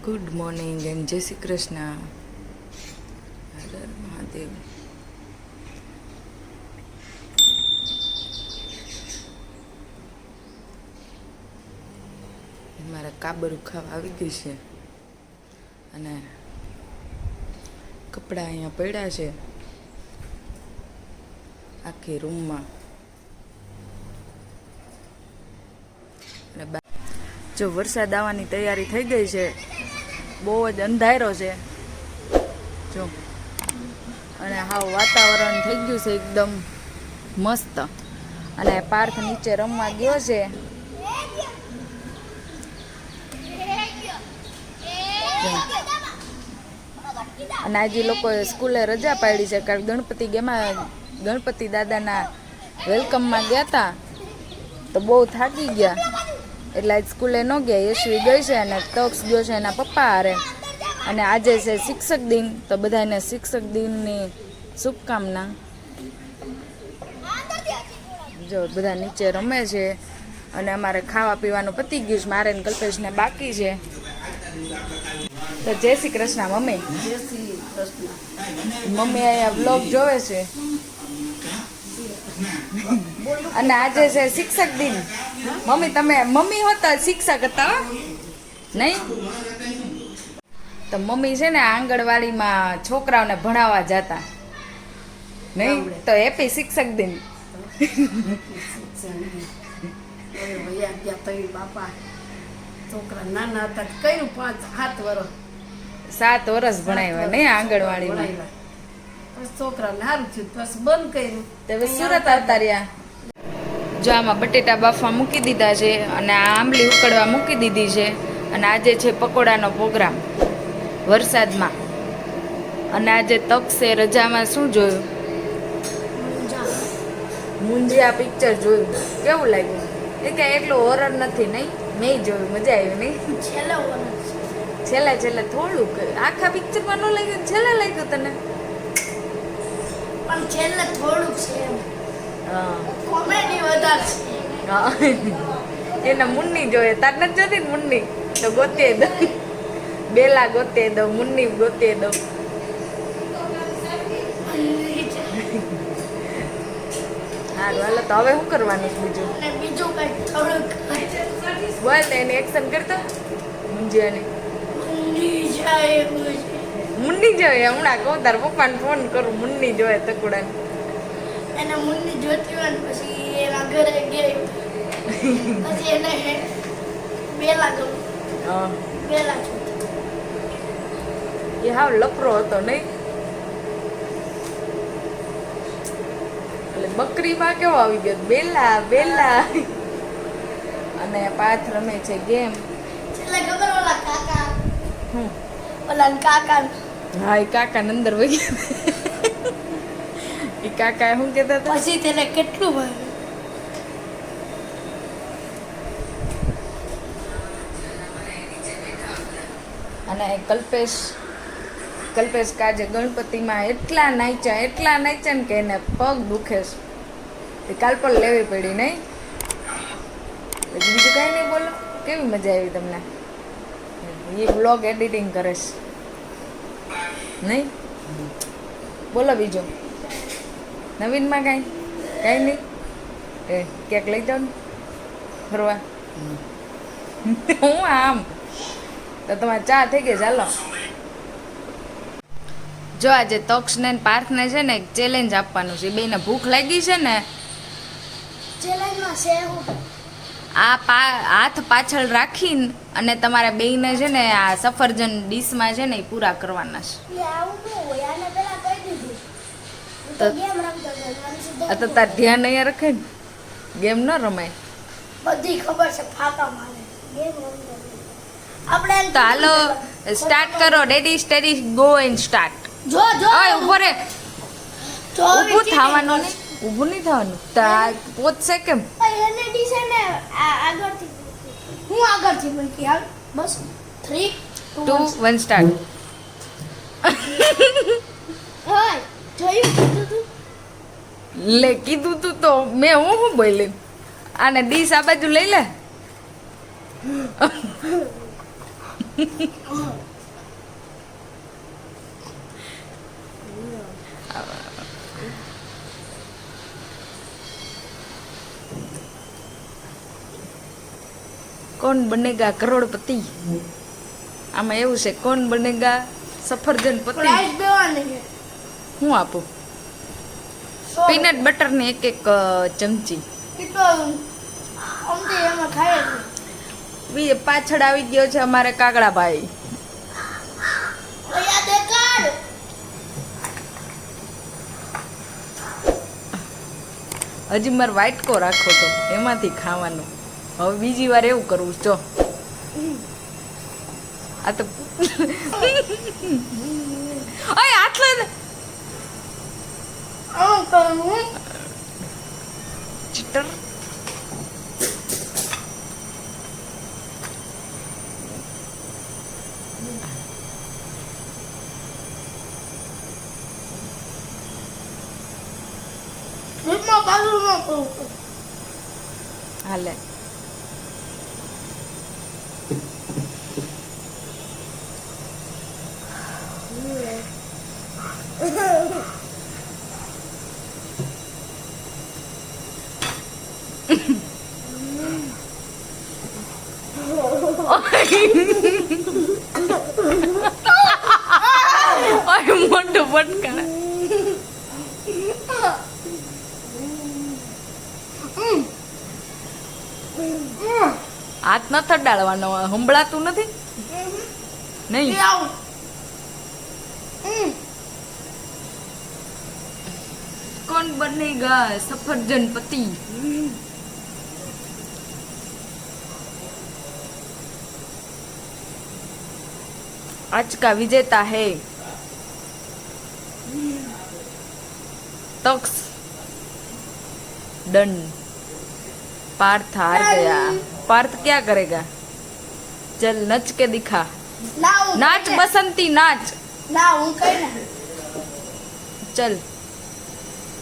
Good morning and જય શ્રી કૃષ્ણ. હર હર મહાદેવ. મારા કાબરું ખાવા આવી ગઈ છે અને કપડાં અહીંયા પડ્યા છે આખી રૂમમાં. અને જો વરસાદ આવવાની તૈયારી થઈ ગઈ છે, બહુ જ અંધારો છે જો, અને હાવ વાતાવરણ થઈ ગયું છે એકદમ મસ્ત. અને પાર્થ નીચે રમવા ગયો છે. અને આજે લોકોએ સ્કૂલે રજા પાડી છે કારણ ગણપતિ દાદાના વેલકમમાં ગયા હતા તો બહુ થાકી ગયા એટલે આજ સ્કૂલે ન ગયા. યશવી ગઈ છે અને તક્ષ ગયો છે એના પપ્પા હારે. અને આજે છે શિક્ષક દિન, તો બધાને શિક્ષક દિનની શુભકામના. જો બધા નીચે રમે છે અને અમારે ખાવા પીવાનું પતી ગયું છે. મારે ને કલ્પેશને બાકી છે. તો જય શ્રી કૃષ્ણ મમ્મી. જય શ્રી કૃષ્ણ. મમ્મી અહીંયા વ્લોગ જોવે છે અને આજે છે શિક્ષક દિન. મમ્મી હોતા શિક્ષક હતા નહીં? તો મમ્મી છે ને આંગણવાડીમાં છોકરાઓને ભણાવવા જતા નહીં, તો હેપી શિક્ષક દિન. બાપા છોકરા નાના હતા કયું 5-7 વર્ષ 7 વર્ષ ભણાવ્યા નહીં આંગણવાડીમાં. પછી છોકરાને સારું થયું, પછી બંધ કર્યું. હવે સુરત આવતા રહ્યા. જો આમાં બટેટા બાફવા મૂકી દીધા છે અને આ આંબલી ઉકળવા મૂકી દીધી છે. અને આજે છે પકોડાનો પ્રોગ્રામ વરસાદમાં. અને આજે તક્ષે રજામાં શું જોયું? મુંજિયા પિક્ચર જોયું. કેવું લાગ્યું? એ કે એટલું હોરર નથી નહીં? મેં જોયું, મજા આવી નહીં? છેલ્લે થોડુંક, આખા પિક્ચરમાં ન લાગ્યું, છેલ્લે લાગ્યું તને? પણ છેલ્લે થોડુંક છે, હા કોમેડી વધારે છે. એને મુન્ની જોઈએ, તાર નથી જોતી મુન્ની? તો ગોતે દો, બેલા ગોતે દો, મુન્ની ગોતે દો. સારું હાલો, તો હવે શું કરવાનું છે બીજું? બીજું કઈ થોડુંક બોલ એની એક્શન કરતો મુંજિયાની. મુન્ની જોઈએ હમણાં કહું, તાર પપ્પાને ફોન કરું. મુન્ની જોઈએ તકુડાને. એને મુન્ની જોતી હોય ને પછી એના ઘરે ગઈ, પછી એને બેલા ગમી. હા બેલા એ હાવ લફરો હતો નહીં? એટલે બકરીમાં કેવો આવી ગયો? બેલા બેલા. અને પાથ રમે છે ગેમ. છેલ્લે ખબર ઓલા કાકા, હું ઓલા કાકા હા એ કાકા અંદર વહી ગયા. એ કાકા શું કહેતા હતા? પછી તેને કેટલું ભર્યું. અને કલ્પેશ કાજે ગણપતિમાં એટલા નાચ્યા ને કે એને પગ દુખે છે. એ કાલ પર લેવી પડી નહીં? બીજું કાંઈ નહીં બોલો. કેવી મજા આવી તમને? એ બ્લોગ એડિટિંગ કરે છે નહીં? બોલો બીજું નવીનમાં કાંઈ નહીં? એ ક્યાંક લઈ જાઓ ને ફરવા. હું આમ તો તમારે ચા થઈ ગઈ, ચાલો. જો આજે તક્ષને પાર્થને છે ને એક ચેલેન્જ આપવાનું છે. બેને ભૂખ લાગી છે ને, ચેલેન્જમાં છે હું આ હાથ પાછળ રાખીને અને તમારા બેયને છે ને આ સફરજન ડીશમાં છે ને એ પૂરા કરવાના છે. લે આવું ન હોય, આને પેલા કહી દીધું. હું તો તો ગેમ રમતો હતો, મને સીધો આ તો તાર ધ્યાન અહીંયા રખે ને, ગેમ ન રમાય. બધી ખબર છે ફાકા મારે ગેમ રમતો હતો. આપણે તો હાલો સ્ટાર્ટ કરો. Ready steady go and start. જો ઓય ઉભો રે. જો ઊભું થવાનું નહીં, ઊભું નહીં થવાનું. તો આ પહોંચશે કેમ? એને ડીશે ને આગળથી હું આગળથી મૂકી હાલ. બસ 3 2 2 1 સ્ટાર્ટ. ઓય જોયું કીધું તું? લે કીધું તું તો મેં હું બોલી. આને ડીશ આ બાજુ લઈ લે. કોણ બનેગા કરોડપતિ? આમાં એવું છે, કોણ બનેગા સફરજન પતિ? પ્રાઇસ દેવાની છે હું આપું 100 પીનટ બટર ને એક ચમચી. કેટલો અમથી એમાં ખાય છે. બીજે પાછળ આવી ગયો છે અમારે કાગડાભાઈ. ઓયા દેખાડ. હજી મારે વાટકો રાખો તો એમાંથી ખાવાનું. હવે બીજી વાર એવું કરવું જો. આ તો ઓય હાથ લઈ લે. આમ કરવું. ચીટર. દૂધમાં પાછું ન કરવું. હાલે ઓય મોટું પટકાણ. હાથ ન થડાડવાનો, હંભળાતું નથી નહીં. આવું. कौन बनेगा सफरजन पति? आज का विजेता है तक्ष. डन. पार्थ हार गया. पार्थ क्या करेगा? चल नच के दिखा. ના હું नाच કઈ बसंती नाच. ના હું કઈ ના चल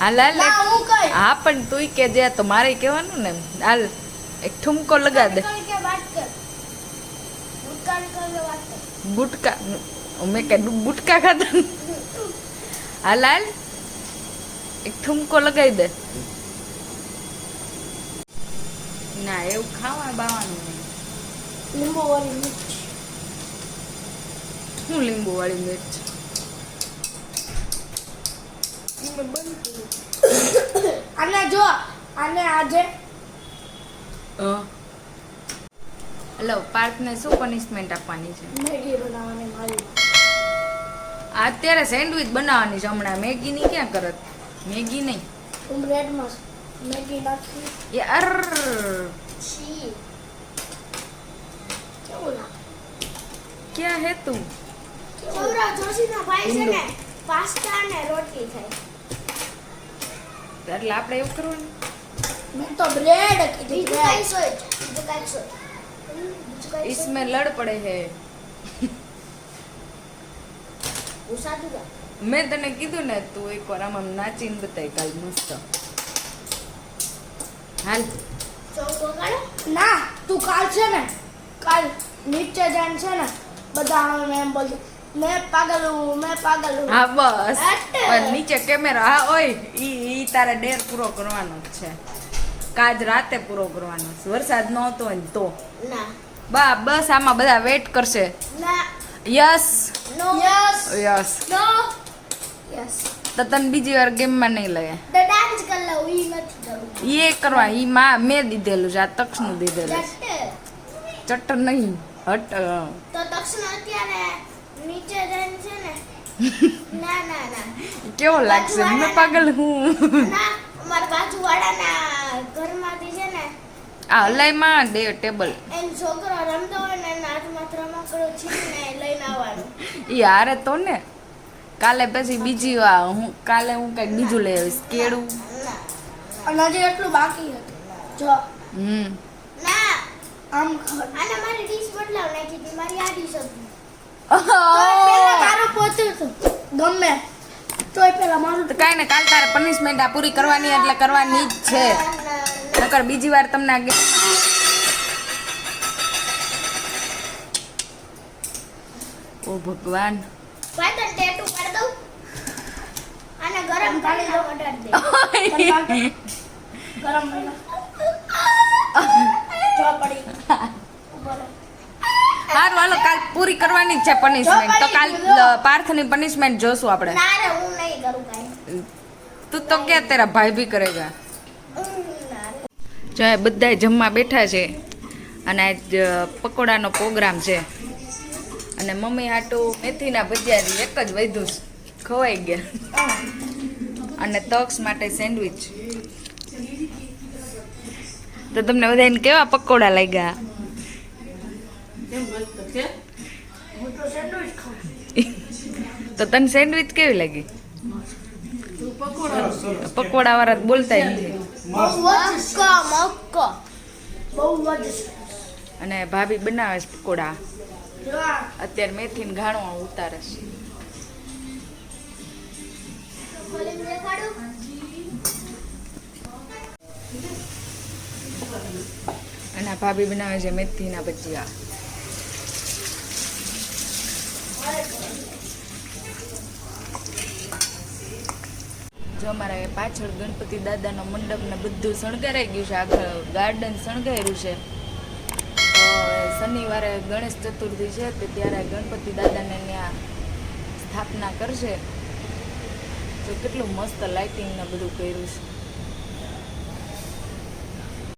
હાલ હાલ ના હું કઈ હા પણ તુંય કે જે તો મારે કહેવાનું ને. હાલ એક ઠુમકો લગા દે. કે વાત કર ઉત્કાળ કરે વાત કર ગુટકા મેં કે ગુટકા ખાધા. હાલ હાલ એક ઠુમકો લગાવી દે. ના એવું ખાવા બાવાનું નહીં. લીંબુ વાળી મિર્ચ શું લીંબુ વાળી મિર્ચ? અને જો આને આજે હેલો પાર્થને શું પનિશમેન્ટ આપવાની છે? મેગી બનાવવાની મારી અત્યારે સેન્ડવિચ બનાવવાની છે હમણાં. મેગીની ક્યાં કરત? મેગી નહીં હું બ્રેડમાં મેગી નાખી યાર. છી કેવું લાગે ક્યાં હે તું? સૌરવ જોશીના ભાઈ છે ને પાસ્તા અને રોટલી થાય. એટલે આપણે એવું કરવાનું. મેં તો બ્રેડ કીધું બીજું કઈ સોય બીજું કઈ સોય इसमें लड़ पड़े हैं. ઉસાતું જા મેં તને કીધું ને તું એકવાર આમ આમ નાચીને બતાય કાલ મસ્ત. હાલ ચોક વગાડો ના તું કાલ છે ને કાલ નીચે જાન છે ને બધા અમે એમ બોલ મેં પાગલ હું હા બસ. અટ. પણ નીચે કેમેરા હા ઓય ઈ તારે ડેર પૂરો કરવાનો જ છે. કાજ રાતે પૂરો કરવાનો છે. વરસાદ ન હતો ને તો ના બસ આમાં બધા વેટ કરશે. ના યસ નો યસ યસ. નો યસ તો તને બીજી વાર ગેમમાં નહીં લાગે. ધ ડાન્સ કર લો ઈ નથી કરવું એ કરવા ઈ મેં દીધેલું છે. આ તક્ષનું દીધેલું છે. ચટ્ટ નહીં હટ. તો દક્ષિણ અત્યારે નીચે જઈને છે ને ના ના ના કેવો લાગશે? મેં પાગલ હું. ના અમારા બાજુવાળાના ઘરમાંથી છે ને આ હલાઈમાં દે ટેબલ. એમ છોકરો રમતો હોય ને એના હાથમાં રમકડું છીનીને લઈને આવવાનું ઈ હારે તો ને કાલે પછી બીજી વાર કાલે હું કઈક બીજું લઈ આવીશ. કેળું. અને હજી એટલું બાકી હતું જો ના આમ આને મારી ડીશ બદલાવ નાખી હતી મારી આ ડીશ હતી પેલા મારું પોતું હતું ગમે તોય પેલા મારું તો કાંઈ ને કાલ તારે પનિશમેન્ટ આ પૂરી કરવાની એટલે કરવાની જ છે. નકર બીજી વાર તમને આ ઓ ભગવાન. ભાઈ તો ટેટુ કરી દઉં અને ગરમ પાણી દઉં અડાડી દે ગરમ પાણી જો પડી ઉભો રહે. હારું હાલો, કાલ પૂરી કરવાની જ છે પનિશમેન્ટ. તો કાલ પાર્થની પનિશમેન્ટ જોશું આપણે. ના રે હું નહીં કરું કાઈ. તું તો કે તેરા ભાઈ ભી કરેગા. ના રે. જો આ બધાય જમવા બેઠા છે અને આજ પકોડાનો પ્રોગ્રામ છે અને મમ્મી હાટું મેથીના ભજીયા એક જ વધ્યું છે, ખવાઈ ગયા. અને તક્ષ માટે સેન્ડવિચ. તો તમને બધાને કેવા પકોડા લાગ્યા? હું તો સેન્ડવિચ ખાઉં. તો તને સેન્ડવિચ કેવી લાગી? પકોડા વાળા બોલતા નથી. મક્કા બહુ જ અને ભાભી બનાવે છે પકોડા. જો આ અત્યારે મેથીને ઘાણો ઉતારે છે. ખોલીને દેખાડું. અને આ ભાભી બનાવે છે મેથીના ભજીયા. જો અમારા પાછળ ગણપતિ દાદાનો મંડપ ને બધું શણગારાઈ ગયું છે, આગળ ગાર્ડન શણગાર્યું છે. તો શનિવારે ગણેશ ચતુર્થી છે તે ત્યારે ગણપતિ દાદાને ત્યાં સ્થાપના કરશે. તો કેટલું મસ્ત લાઇટિંગ ને બધું કર્યું છે.